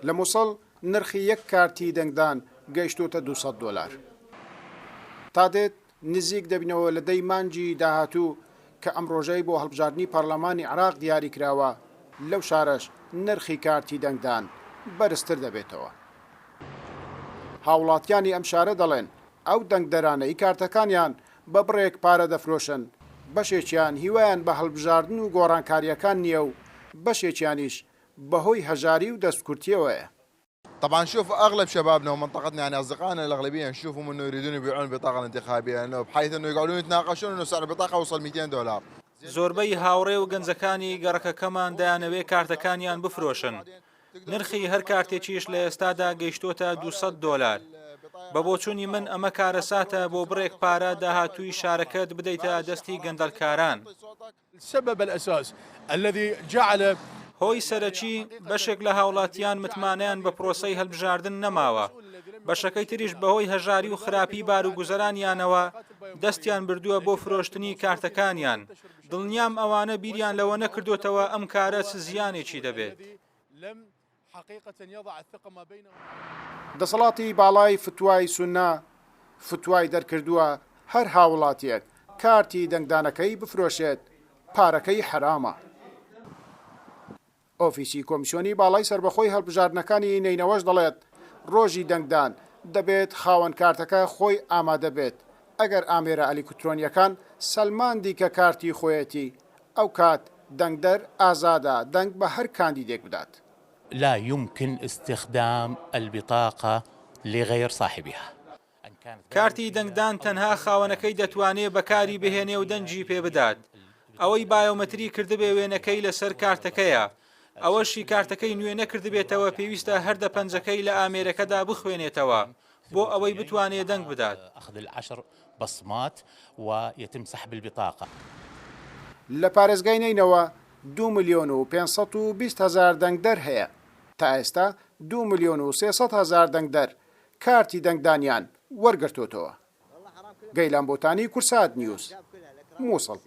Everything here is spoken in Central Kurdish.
لە موسڵ نرخی یەک کارتی دەنگدان گەیشتوەتە $200. تا دێت نزیک دەبینەوە لە دەی مانجی داهاتوو کە ئەم ڕۆژەی بۆ هەڵبژاردننی پەرلەمانی عراق دیاری کراوە لەو شارەش نرخی کارتی دەنگدان بەرزتر دەبێتەوە. هاوڵاتیانی ئەم شارە دەڵێن ئەو دەنگدەرانەی کارتەکانیان بە بڕێک پارە دەفرۆشن، بەشێکیان هیوایان بە هەڵبژاردن و گۆڕانکاریەکان نییە و بەشێکیانیش بەهۆی هەژاری و دەستکورتیەوەیە. طبعا شوف اغلب شبابنا ومنطقتنا يعني اصدقائنا الاغلبيه نشوفهم انه يريدون يبيعون البطاقه الانتخابيه انه بحيث انه يقعدون يتناقشون انه سعر البطاقه وصل $200. زۆربەی هاوڕێ و گەنجەکانی گەڕەکەکەمان دەیانەوێ کارتەکانیان بفرۆشن. نرخی هەر کارتێکیش لە ئێستادا گەیشتوەتە $200. بە بۆچوونی من ئەمە کارەساتە بۆ بڕێک پارە داهاتووی شارەکەت بدەیتە دەستی گەندەڵکاران. السبب الأساس الذي جعل هۆی سەرەکی بەشێک لە هاوڵاتیان متمانیان بە پرۆسەی هەڵبژاردن نەماوە. بەشەکەی تریش بەهۆی هەژاری و خراپی باروگوزەرانیانەوە دەستیان بردووە بۆ فرۆشتنی کارتەکانیان. دڵنیام ئەوانە بیریان لەوە نەکردوتەوە ئەم کارە زیانێکی دەبێت. دەسەڵاتی باڵای فتوای سوننا فتوای دەرکردووە هەر هاوڵاتیەک کارتی دەنگدانەکەی بفرۆشێت پارەکەی حرامە. ئۆفیسی کۆمیسیۆنی باڵای سربەخۆی هەڵبژاردنەکانی نینەوەش دەڵێت ڕۆژی دەنگدان دەبێت خاوەن کارتەکە خۆی ئامادە بێت. ئەگەر ئامێرە ئەلیکترۆنیەکان سەلماندی کە کارتی خۆیەتی ئەو کات دەنگدەر ئازادە دەنگ بە هەر کاندیدێک بدات. لا يمكن استخدام البطاقة لغير صاحبها. کارتی دەنگدان تەنها خاوەنەکەی دەتوانێت بەکاری بهێنێ و دەنجی پێ بدات. ئەوەی بایۆمەتری کردبێ وێنەکەی لەسەر کارتەکەیە. ئەوەشی کارتەکەی نوێ نەکردبێتەوە پێویستە هەردە پەنجەکەی لە ئامێرەکەدا بخوێنێتەوە بۆ ئەوەی بتوانێت دەنگ بدات. أخذ ال10 بصمات ويتم سحب البطاقة. لە پارێزگای نینەوە 2,520,000 دەنگدەر هەیە. تا ئێستا 2,300,000 دەنگدەر کارتی دەنگدانیان وەرگرتوتەوە. گەیلان بۆتانی کوردسات نیوز موسڵ.